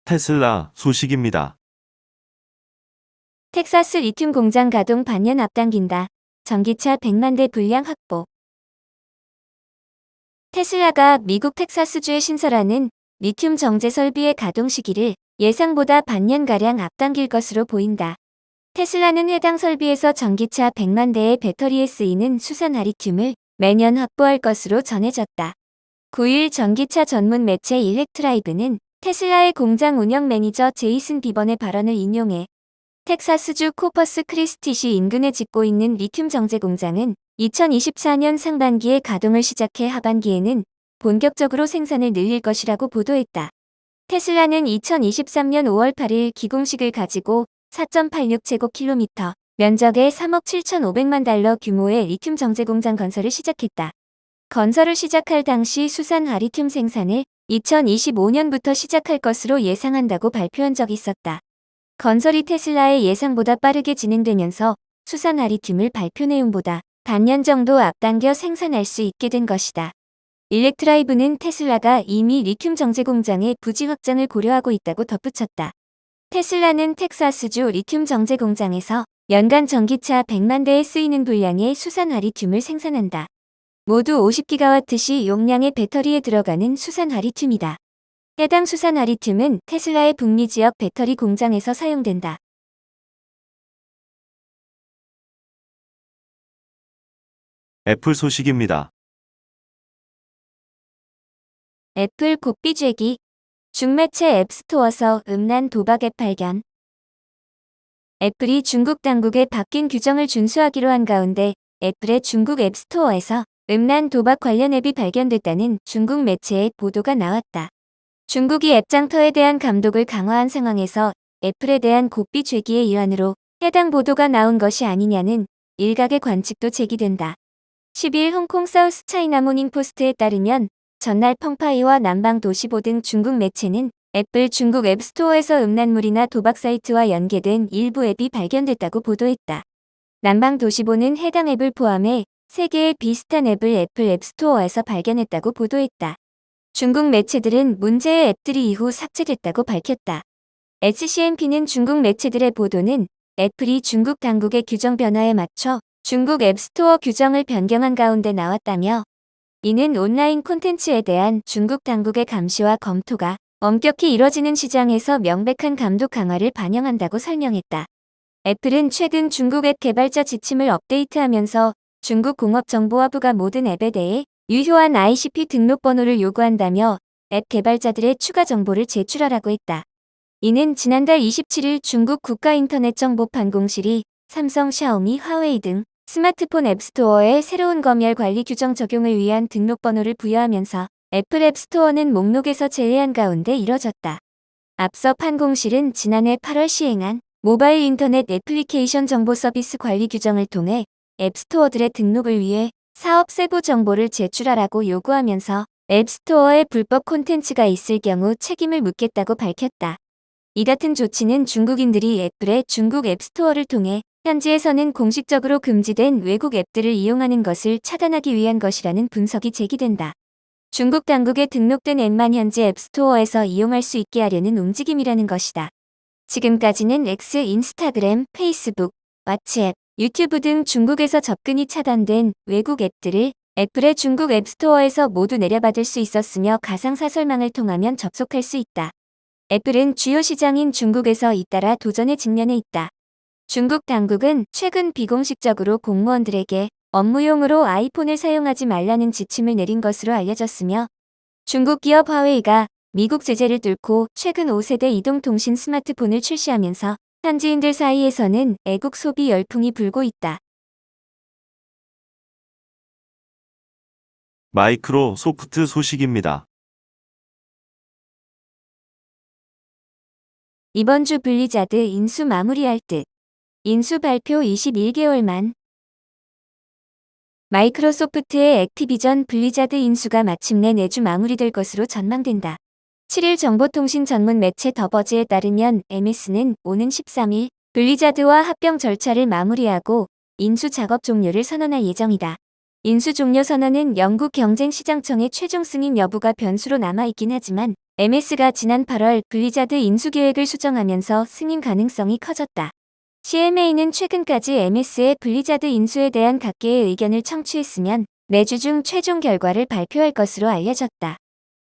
테슬라 소식입니다. 텍사스 리튬 공장 가동 반년 앞당긴다. 전기차 100만 대 분량 확보. 테슬라가 미국 텍사스주에 신설하는 리튬 정제 설비의 가동 시기를 예상보다 반년가량 앞당길 것으로 보인다. 테슬라는 해당 설비에서 전기차 100만 대의 배터리에 쓰이는 수산화 리튬을 매년 확보할 것으로 전해졌다. 9일 전기차 전문 매체 일렉트라이브는 테슬라의 공장 운영 매니저 제이슨 비번의 발언을 인용해 텍사스주 코퍼스 크리스티시 인근에 짓고 있는 리튬 정제 공장은 2024년 상반기에 가동을 시작해 하반기에는 본격적으로 생산을 늘릴 것이라고 보도했다. 테슬라는 2023년 5월 8일 기공식을 가지고 4.86제곱킬로미터 면적의 3억 7,500만 달러 규모의 리튬 정제 공장 건설을 시작했다. 건설을 시작할 당시 수산화 리튬 생산을 2025년부터 시작할 것으로 예상한다고 발표한 적이 있었다. 건설이 테슬라의 예상보다 빠르게 진행되면서 수산화 리튬을 발표 내용보다 반년 정도 앞당겨 생산할 수 있게 된 것이다. 일렉트라이브는 테슬라가 이미 리튬 정제 공장의 부지 확장을 고려하고 있다고 덧붙였다. 테슬라는 텍사스주 리튬 정제 공장에서 연간 전기차 100만 대에 쓰이는 분량의 수산화 리튬을 생산한다. 모두 50기가와트시 용량의 배터리에 들어가는 수산화 리튬이다. 해당 수산화 리튬은 테슬라의 북미 지역 배터리 공장에서 사용된다. 애플 소식입니다. 애플 고삐 죄기. 중매체 앱스토어서 음란 도박 앱 발견. 애플이 중국 당국의 바뀐 규정을 준수하기로 한 가운데 애플의 중국 앱스토어에서 음란 도박 관련 앱이 발견됐다는 중국 매체의 보도가 나왔다. 중국이 앱 장터에 대한 감독을 강화한 상황에서 애플에 대한 고삐 죄기의 일환으로 해당 보도가 나온 것이 아니냐는 일각의 관측도 제기된다. 10일 홍콩 사우스 차이나 모닝포스트에 따르면 전날 펑파이와 남방도시보 등 중국 매체는 애플 중국 앱스토어에서 음란물이나 도박 사이트와 연계된 일부 앱이 발견됐다고 보도했다. 남방도시보는 해당 앱을 포함해 3개의 비슷한 앱을 애플 앱스토어에서 발견했다고 보도했다. 중국 매체들은 문제의 앱들이 이후 삭제됐다고 밝혔다. SCMP는 중국 매체들의 보도는 애플이 중국 당국의 규정 변화에 맞춰 중국 앱스토어 규정을 변경한 가운데 나왔다며 이는 온라인 콘텐츠에 대한 중국 당국의 감시와 검토가 엄격히 이뤄지는 시장에서 명백한 감독 강화를 반영한다고 설명했다. 애플은 최근 중국 앱 개발자 지침을 업데이트하면서 중국 공업정보화부가 모든 앱에 대해 유효한 ICP 등록번호를 요구한다며 앱 개발자들의 추가 정보를 제출하라고 했다. 이는 지난달 27일 중국 국가인터넷정보판공실이 삼성, 샤오미, 화웨이 등 스마트폰 앱스토어에 새로운 검열 관리 규정 적용을 위한 등록번호를 부여하면서 애플 앱스토어는 목록에서 제외한 가운데 이뤄졌다. 앞서 판공실은 지난해 8월 시행한 모바일 인터넷 애플리케이션 정보 서비스 관리 규정을 통해 앱스토어들의 등록을 위해 사업 세부 정보를 제출하라고 요구하면서 앱스토어에 불법 콘텐츠가 있을 경우 책임을 묻겠다고 밝혔다. 이 같은 조치는 중국인들이 애플의 중국 앱스토어를 통해 현지에서는 공식적으로 금지된 외국 앱들을 이용하는 것을 차단하기 위한 것이라는 분석이 제기된다. 중국 당국에 등록된 앱만 현지 앱스토어에서 이용할 수 있게 하려는 움직임이라는 것이다. 지금까지는 X, 인스타그램, 페이스북, 왓츠앱, 유튜브 등 중국에서 접근이 차단된 외국 앱들을 애플의 중국 앱스토어에서 모두 내려받을 수 있었으며 가상사설망을 통하면 접속할 수 있다. 애플은 주요 시장인 중국에서 잇따라 도전에 직면해 있다. 중국 당국은 최근 비공식적으로 공무원들에게 업무용으로 아이폰을 사용하지 말라는 지침을 내린 것으로 알려졌으며 중국 기업 화웨이가 미국 제재를 뚫고 최근 5세대 이동통신 스마트폰을 출시하면서 현지인들 사이에서는 애국 소비 열풍이 불고 있다. 마이크로소프트 소식입니다. 이번 주 블리자드 인수 마무리할 듯. 인수 발표 21개월 만. 마이크로소프트의 액티비전 블리자드 인수가 마침내 내주 마무리될 것으로 전망된다. 7일 정보통신 전문 매체 더버즈에 따르면 MS는 오는 13일 블리자드와 합병 절차를 마무리하고 인수 작업 종료를 선언할 예정이다. 인수 종료 선언은 영국 경쟁시장청의 최종 승인 여부가 변수로 남아있긴 하지만 MS가 지난 8월 블리자드 인수 계획을 수정하면서 승인 가능성이 커졌다. CMA는 최근까지 MS의 블리자드 인수에 대한 각계의 의견을 청취했으면 매주 중 최종 결과를 발표할 것으로 알려졌다.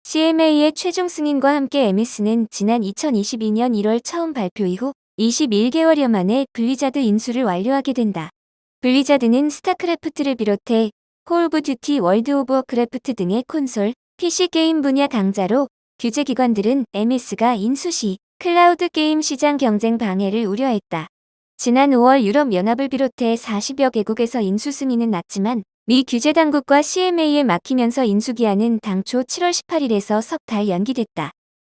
CMA의 최종 승인과 함께 MS는 지난 2022년 1월 처음 발표 이후 21개월여 만에 블리자드 인수를 완료하게 된다. 블리자드는 스타크래프트를 비롯해 콜 오브 듀티, 월드 오브 워크래프트 등의 콘솔, PC 게임 분야 강자로 규제기관들은 MS가 인수 시 클라우드 게임 시장 경쟁 방해를 우려했다. 지난 5월 유럽연합을 비롯해 40여 개국에서 인수 승인은 났지만 미 규제당국과 CMA에 막히면서 인수기한은 당초 7월 18일에서 석 달 연기됐다.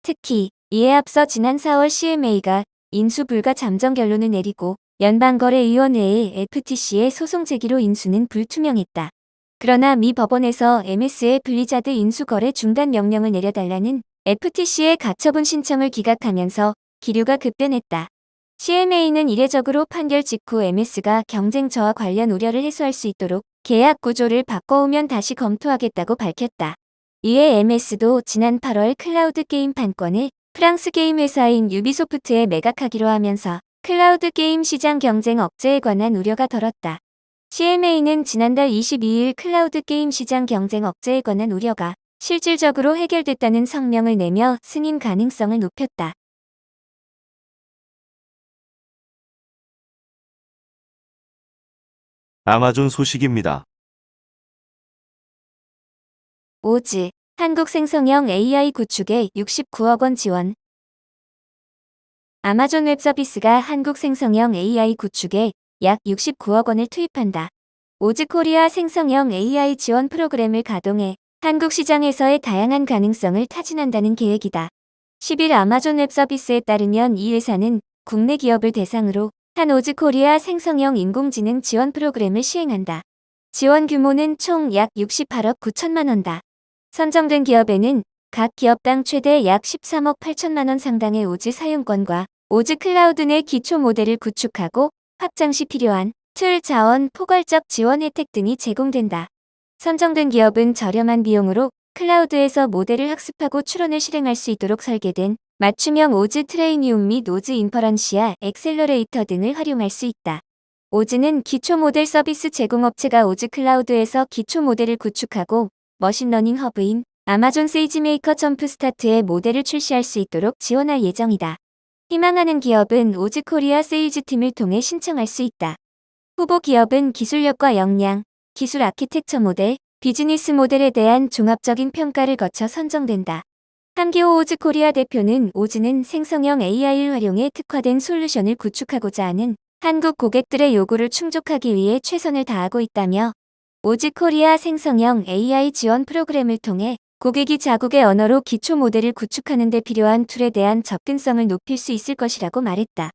특히 이에 앞서 지난 4월 CMA가 인수 불가 잠정 결론을 내리고 연방거래위원회의 FTC의 소송 제기로 인수는 불투명했다. 그러나 미 법원에서 MS의 블리자드 인수 거래 중단 명령을 내려달라는 FTC의 가처분 신청을 기각하면서 기류가 급변했다. CMA는 이례적으로 판결 직후 MS가 경쟁 저하 관련 우려를 해소할 수 있도록 계약 구조를 바꿔오면 다시 검토하겠다고 밝혔다. 이에 MS도 지난 8월 클라우드 게임 판권을 프랑스 게임 회사인 유비소프트에 매각하기로 하면서 클라우드 게임 시장 경쟁 억제에 관한 우려가 덜었다. CMA는 지난달 22일 클라우드 게임 시장 경쟁 억제에 관한 우려가 실질적으로 해결됐다는 성명을 내며 승인 가능성을 높였다. 아마존 소식입니다. 오즈, 한국 생성형 AI 구축에 69억 원 지원. 아마존 웹 서비스가 한국 생성형 AI 구축에 약 69억 원을 투입한다. 오즈 코리아 생성형 AI 지원 프로그램을 가동해 한국 시장에서의 다양한 가능성을 타진한다는 계획이다. 10일 아마존 웹 서비스에 따르면 이 회사는 국내 기업을 대상으로 한 오즈 코리아 생성형 인공지능 지원 프로그램을 시행한다. 지원 규모는 총 약 68억 9천만 원다. 선정된 기업에는 각 기업당 최대 약 13억 8천만 원 상당의 오즈 사용권과 오즈 클라우드 내 기초 모델을 구축하고 확장 시 필요한 툴 자원 포괄적 지원 혜택 등이 제공된다. 선정된 기업은 저렴한 비용으로 클라우드에서 모델을 학습하고 추론을 실행할 수 있도록 설계된 맞춤형 오즈 트레이니움 및 오즈 인퍼런시아 엑셀러레이터 등을 활용할 수 있다. 오즈는 기초 모델 서비스 제공업체가 오즈 클라우드에서 기초 모델을 구축하고 머신러닝 허브인 아마존 세이지메이커 점프스타트에 모델을 출시할 수 있도록 지원할 예정이다. 희망하는 기업은 오즈 코리아 세일즈 팀을 통해 신청할 수 있다. 후보 기업은 기술력과 역량, 기술 아키텍처 모델, 비즈니스 모델에 대한 종합적인 평가를 거쳐 선정된다. 함기호 오즈 코리아 대표는 오즈는 생성형 AI를 활용해 특화된 솔루션을 구축하고자 하는 한국 고객들의 요구를 충족하기 위해 최선을 다하고 있다며 오즈 코리아 생성형 AI 지원 프로그램을 통해 고객이 자국의 언어로 기초 모델을 구축하는 데 필요한 툴에 대한 접근성을 높일 수 있을 것이라고 말했다.